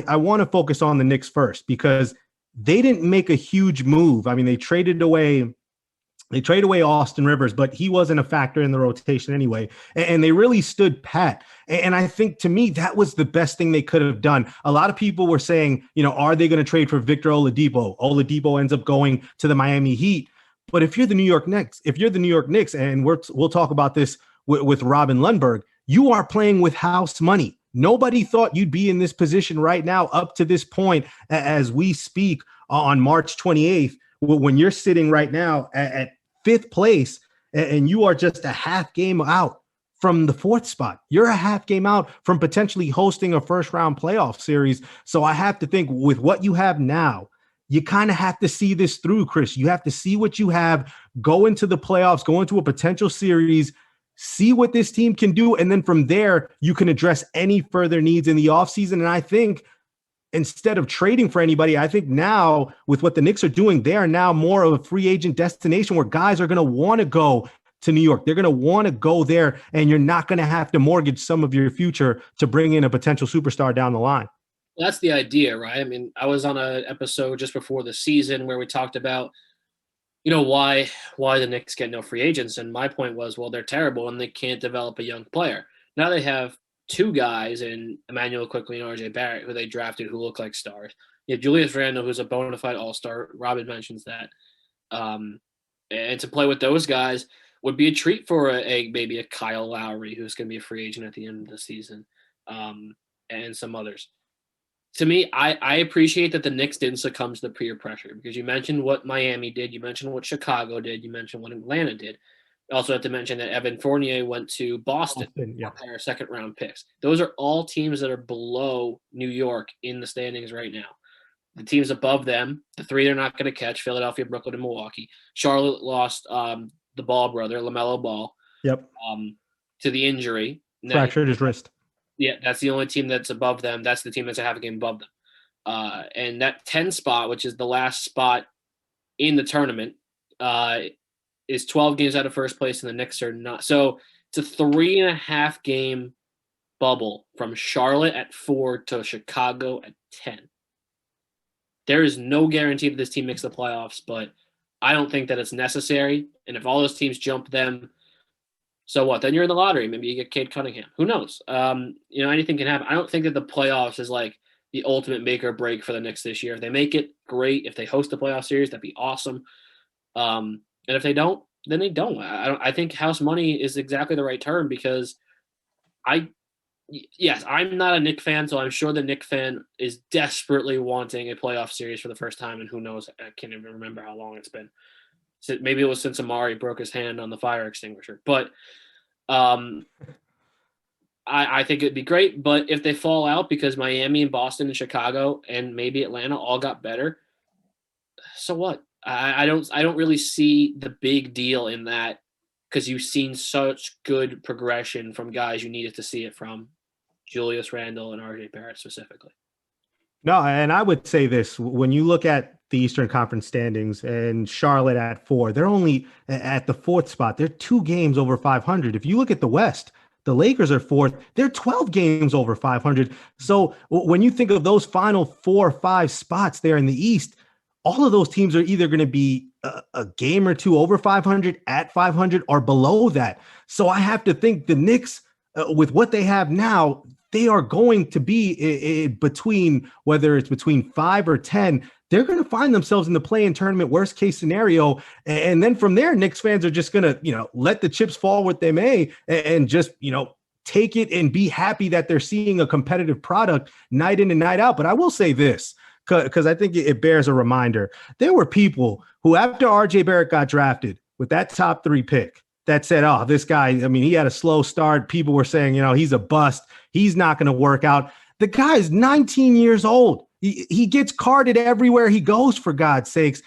I want to focus on the Knicks first because they didn't make a huge move. I mean, they traded away Austin Rivers, but he wasn't a factor in the rotation anyway. And they really stood pat. And I think, to me, that was the best thing they could have done. A lot of people were saying, are they going to trade for Victor Oladipo? Oladipo ends up going to the Miami Heat. But if you're the New York Knicks, and we'll talk about this with Robin Lundberg, you are playing with house money. Nobody thought you'd be in this position right now up to this point as we speak on March 28th, when you're sitting right now at fifth place and you are just a half game out from the fourth spot. You're a half game out from potentially hosting a first round playoff series. So I have to think, with what you have now, you kind of have to see this through, Chris. You have to see what you have, go into the playoffs, go into a potential series, see what this team can do. And then from there, you can address any further needs in the offseason. And I think, instead of trading for anybody, I think now with what the Knicks are doing, they are now more of a free agent destination where guys are going to want to go to New York. They're going to want to go there, and you're not going to have to mortgage some of your future to bring in a potential superstar down the line. That's the idea, right? I mean, I was on an episode just before the season where we talked about, why the Knicks get no free agents. And my point was, well, they're terrible and they can't develop a young player. Now they have two guys in Emmanuel Quickly and RJ Barrett, who they drafted, who look like stars. You have Julius Randle, who's a bona fide all-star. Robin mentions that. And to play with those guys would be a treat for maybe a Kyle Lowry, who's going to be a free agent at the end of the season, and some others. To me, I appreciate that the Knicks didn't succumb to the peer pressure, because you mentioned what Miami did, you mentioned what Chicago did, you mentioned what Atlanta did. You also have to mention that Evan Fournier went to Boston yeah. for their second-round picks. Those are all teams that are below New York in the standings right now. The teams above them, the three they're not going to catch, Philadelphia, Brooklyn, and Milwaukee. Charlotte lost the Ball brother, LaMelo Ball, to the injury. Fractured his wrist. Yeah, that's the only team that's above them. That's the team that's a half a game above them. And that 10 spot, which is the last spot in the tournament, is 12 games out of first place, and the Knicks are not. So it's a 3.5 game bubble from Charlotte at 4 to Chicago at 10. There is no guarantee that this team makes the playoffs, but I don't think that it's necessary. And if all those teams jump them, so what? Then you're in the lottery. Maybe you get Cade Cunningham. Who knows? Anything can happen. I don't think that the playoffs is like the ultimate make or break for the Knicks this year. If they make it, great. If they host the playoff series, that'd be awesome. And if they don't, then they don't. I think house money is exactly the right term, because I'm not a Knicks fan, so I'm sure the Knicks fan is desperately wanting a playoff series for the first time, and who knows? I can't even remember how long it's been. So maybe it was since Amari broke his hand on the fire extinguisher. But I think it'd be great. But if they fall out because Miami and Boston and Chicago and maybe Atlanta all got better, so what? I don't really see the big deal in that, because you've seen such good progression from guys you needed to see it from, Julius Randle and RJ Barrett specifically. No, and I would say this, when you look at the Eastern Conference standings and Charlotte at 4, they're only at the fourth spot. They're 2 games over 500. If you look at the West, the Lakers are 4th. They're 12 games over 500. So when you think of those final 4 or 5 spots there in the East, all of those teams are either going to be a game or 2 over 500, at 500, or below that. So I have to think the Knicks, with what they have now, they are going to be between, whether it's between 5 or 10, they're going to find themselves in the play-in tournament, worst case scenario. And then from there, Knicks fans are just going to, let the chips fall what they may, and just, take it and be happy that they're seeing a competitive product night in and night out. But I will say this, because I think it bears a reminder. There were people who, after RJ Barrett got drafted with that top 3 pick, that said, oh, this guy, he had a slow start. People were saying, he's a bust. He's not going to work out. The guy is 19 years old. He gets carded everywhere he goes, for God's sakes.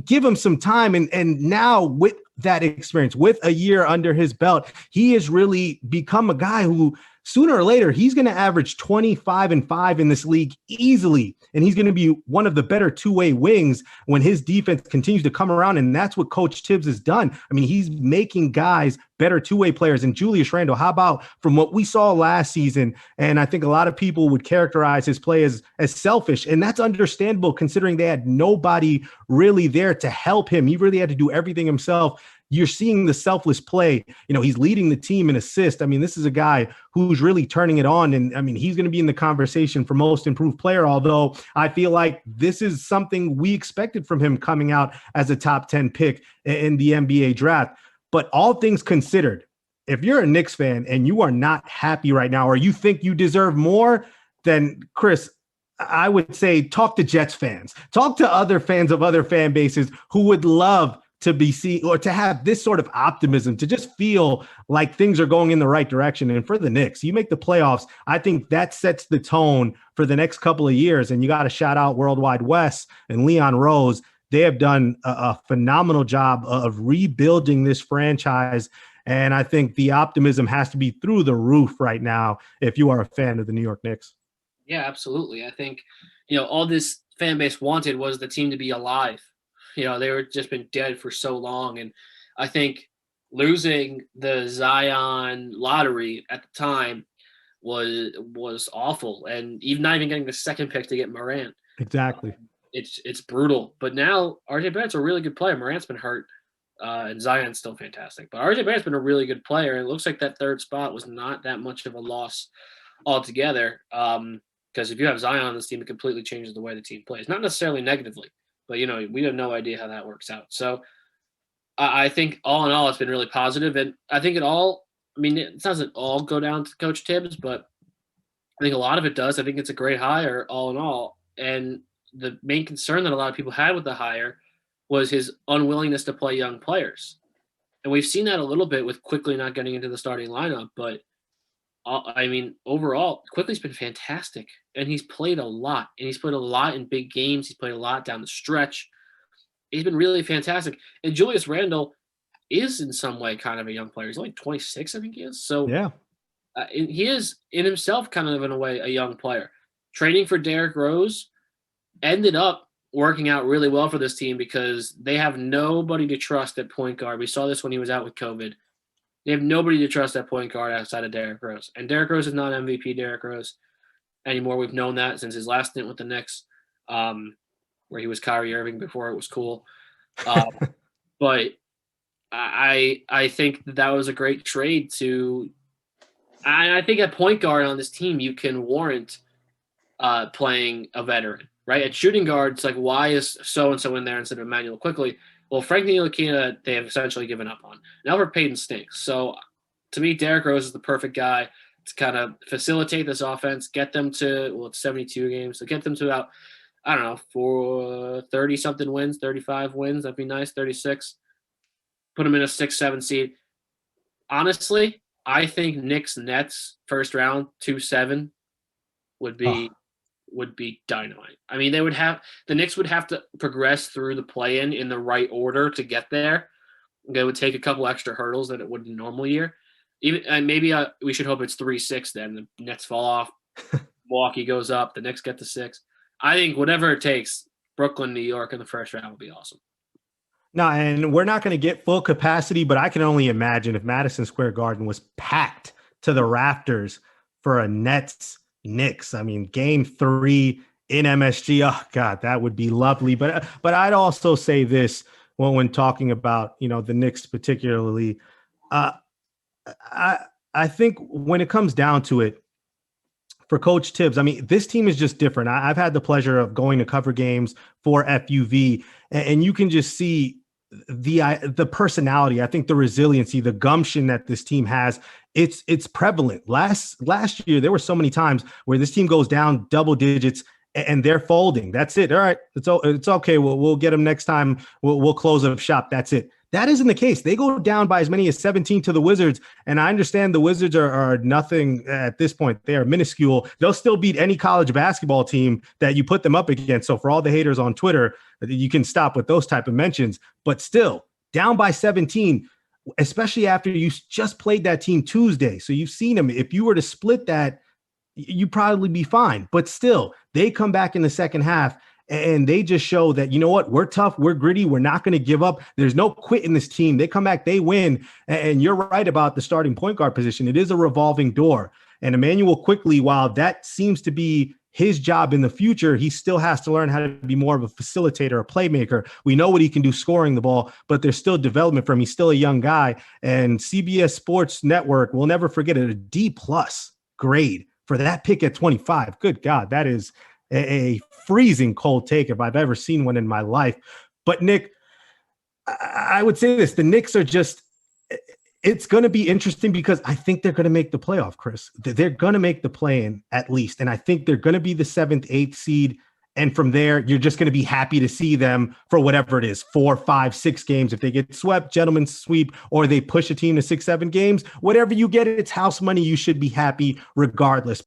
Give him some time. And now with that experience, with a year under his belt, he has really become a guy who sooner or later, he's going to average 25-5 in this league easily. And he's going to be one of the better two-way wings when his defense continues to come around. And that's what Coach Tibbs has done. I mean, he's making guys better two-way players. And Julius Randle, how about from what we saw last season? And I think a lot of people would characterize his play as selfish. And that's understandable considering they had nobody really there to help him. He really had to do everything himself. You're seeing the selfless play. He's leading the team in assists. I mean, this is a guy who's really turning it on. And I mean, he's going to be in the conversation for most improved player, although I feel like this is something we expected from him coming out as a top 10 pick in the NBA draft. But all things considered, if you're a Knicks fan and you are not happy right now, or you think you deserve more, then Chris, I would say talk to Jets fans, talk to other fans of other fan bases who would love to be seen or to have this sort of optimism, to just feel like things are going in the right direction. And for the Knicks, you make the playoffs. I think that sets the tone for the next couple of years. And you got to shout out Worldwide Wes and Leon Rose. They have done a phenomenal job of rebuilding this franchise. And I think the optimism has to be through the roof right now if you are a fan of the New York Knicks. Yeah, absolutely. I think, all this fan base wanted was the team to be alive. They were just been dead for so long. And I think losing the Zion lottery at the time was awful. And even not even getting the second pick to get Morant. Exactly. It's brutal. But now RJ Barrett's a really good player. Morant's been hurt. And Zion's still fantastic. But RJ Barrett's been a really good player. And it looks like that third spot was not that much of a loss altogether. Because if you have Zion on this team, it completely changes the way the team plays. Not necessarily negatively. But, we have no idea how that works out. So I think all in all, it's been really positive. And I think it doesn't all go down to Coach Tibbs, but I think a lot of it does. I think it's a great hire all in all. And the main concern that a lot of people had with the hire was his unwillingness to play young players. And we've seen that a little bit with Quickly not getting into the starting lineup. But, overall, Quickly's been fantastic. And he's played a lot. And he's played a lot in big games. He's played a lot down the stretch. He's been really fantastic. And Julius Randle is in some way kind of a young player. He's only 26, I think he is. So yeah, he is in himself kind of in a way a young player. Trading for Derrick Rose ended up working out really well for this team because they have nobody to trust at point guard. We saw this when he was out with COVID. They have nobody to trust at point guard outside of Derrick Rose. And Derrick Rose is not MVP Derrick Rose anymore. We've known that since his last stint with the Knicks, where he was Kyrie Irving before it was cool. But I think that was a great trade to – I think at point guard on this team you can warrant playing a veteran, right? At shooting guard, it's like, why is so-and-so in there instead of Emmanuel Quickly? Well, Frank Ntilikina, they have essentially given up on. Now Elfrid Payton stinks. So to me, Derrick Rose is the perfect guy to kind of facilitate this offense, get them to, it's 72 games, so get them to about, I don't know, for 30-something wins, 35 wins. That'd be nice, 36. Put them in a 6-7 seed. Honestly, I think Knicks Nets first round 2-7 would be dynamite. I mean, the Knicks would have to progress through the play-in in the right order to get there. They would take a couple extra hurdles that it would in a normal year. And maybe we should hope it's 3-6 then. The Nets fall off. Milwaukee goes up. The Knicks get to 6. I think whatever it takes, Brooklyn, New York in the first round would be awesome. No, and we're not going to get full capacity, but I can only imagine if Madison Square Garden was packed to the rafters for a Nets-Knicks. I mean, Game 3 in MSG. Oh, God, that would be lovely. But I'd also say this when talking about, the Knicks particularly. I think when it comes down to it, for Coach Tibbs, I mean, this team is just different. I've had the pleasure of going to cover games for FUV, and you can just see the personality. I think the resiliency, the gumption that this team has, it's prevalent. Last year, there were so many times where this team goes down double digits and they're folding. That's it. All right, it's okay. We'll get them next time. We'll close up shop. That's it. That isn't the case. They go down by as many as 17 to the Wizards. And I understand the Wizards are nothing at this point. They are minuscule. They'll still beat any college basketball team that you put them up against. So for all the haters on Twitter, you can stop with those type of mentions. But still, down by 17, especially after you just played that team Tuesday. So you've seen them. If you were to split that, you probably be fine. But still, they come back in the second half and they just show that, you know what, we're tough, we're gritty, we're not going to give up. There's no quit in this team. They come back, they win. And you're right about the starting point guard position. It is a revolving door. And Emmanuel Quickly, while that seems to be his job in the future, he still has to learn how to be more of a facilitator, a playmaker. We know what he can do scoring the ball, but there's still development for him. He's still a young guy. And CBS Sports Network will never forget it, a D+ grade for that pick at 25. Good God, that is a freezing cold take if I've ever seen one in my life. But Nick, I would say this, the Knicks are just, it's going to be interesting because I think they're going to make the playoff, Chris. They're going to make the play-in at least. And I think they're going to be the 7th, 8th seed. And from there, you're just going to be happy to see them for whatever it is, 4, 5, 6 games. If they get swept, gentlemen's sweep, or they push a team to 6, 7 games, whatever you get, it's house money. You should be happy regardless.